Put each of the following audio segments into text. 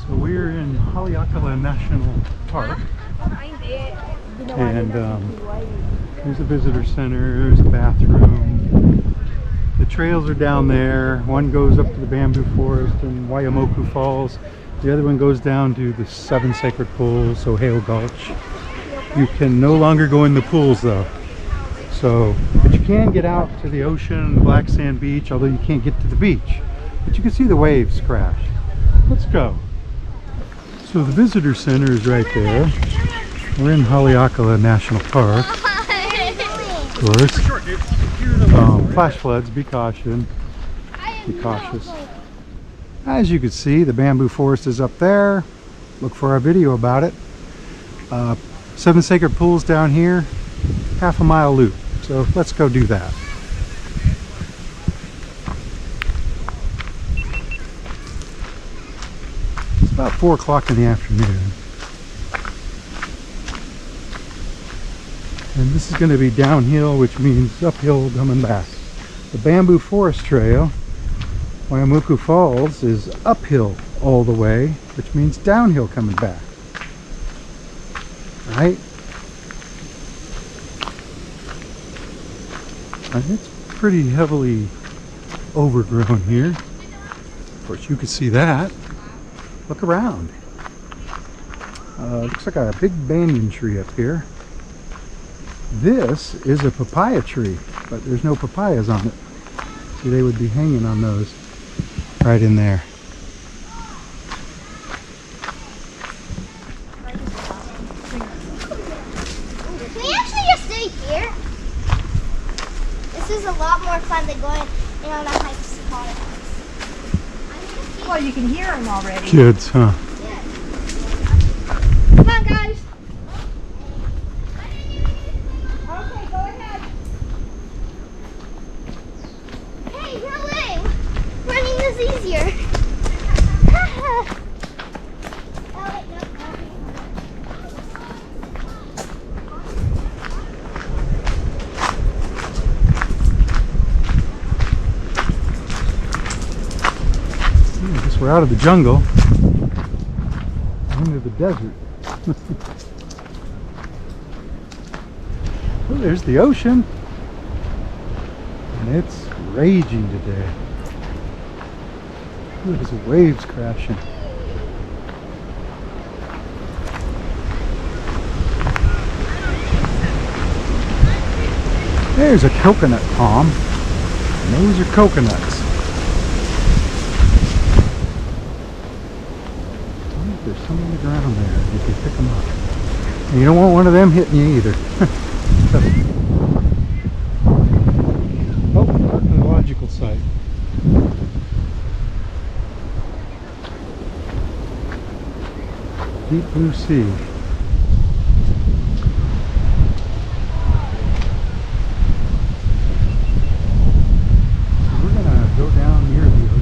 So we're in Haleakala National Park, and there's a visitor center, there's a bathroom. The trails are down there. One goes up to the bamboo forest and Waiamoku Falls. The other one goes down to the 7 sacred pools, Ohe O Gulch. You can no longer go in the pools though. So, but you can get out to the ocean, the black sand beach, although you can't get to the beach. But you can see the waves crash. Let's go. So the visitor center is right there. We're in Haleakala National Park. Of course. Flash floods, be cautious. As you can see, the bamboo forest is up there. Look for our video about it. 7 sacred pools down here, half-a-mile loop. So let's go do that. It's about 4 o'clock in the afternoon. And this is going to be downhill, which means uphill coming back. The bamboo forest trail, Waiamoku Falls, is uphill all the way, which means downhill coming back. Right? And it's pretty heavily overgrown here. Of course, you can see that. Look around. Looks like a big banyan tree up here. This is a papaya tree, but there's no papayas on it. See, they would be hanging on those right in there. Can we actually just stay here? This is a lot more fun than going on a hike to Safari House. Well, you can hear them already. Kids, huh? Yeah. Come on, guys. Okay, go ahead. Hey, no way. Running is easier. Oh, wait, no. I guess we're out of the jungle into the desert. Well, there's the ocean, and it's raging today. Look, there's the waves crashing. There's a coconut palm, and those are coconuts. There's some on the ground there. You can pick them up. And you don't want one of them hitting you either. Oh, archaeological site. Deep blue sea. So we're gonna go down near the ocean.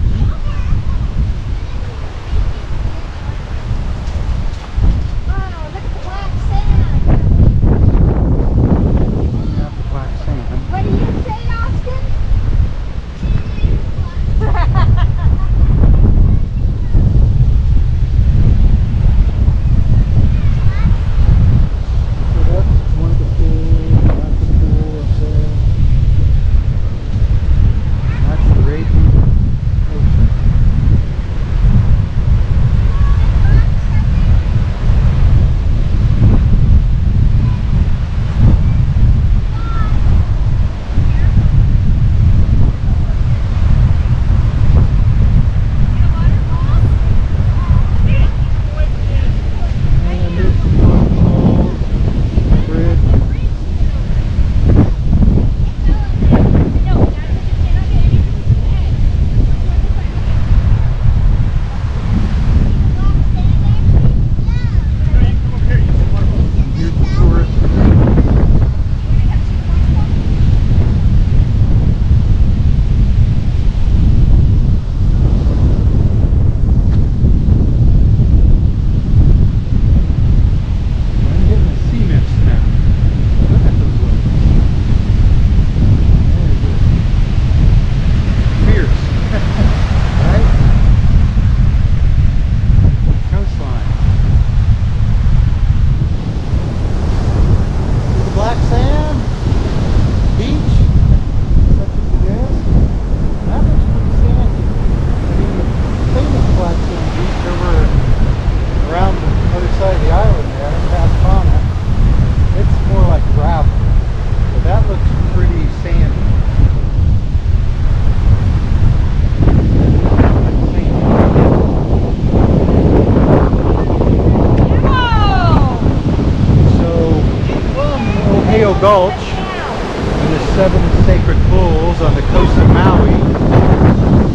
Gulch and the 7 sacred bulls on the coast of Maui.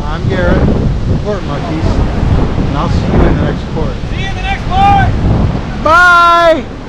I'm Garrett, Port Monkeys, and I'll see you in the next port. See you in the next part! Bye!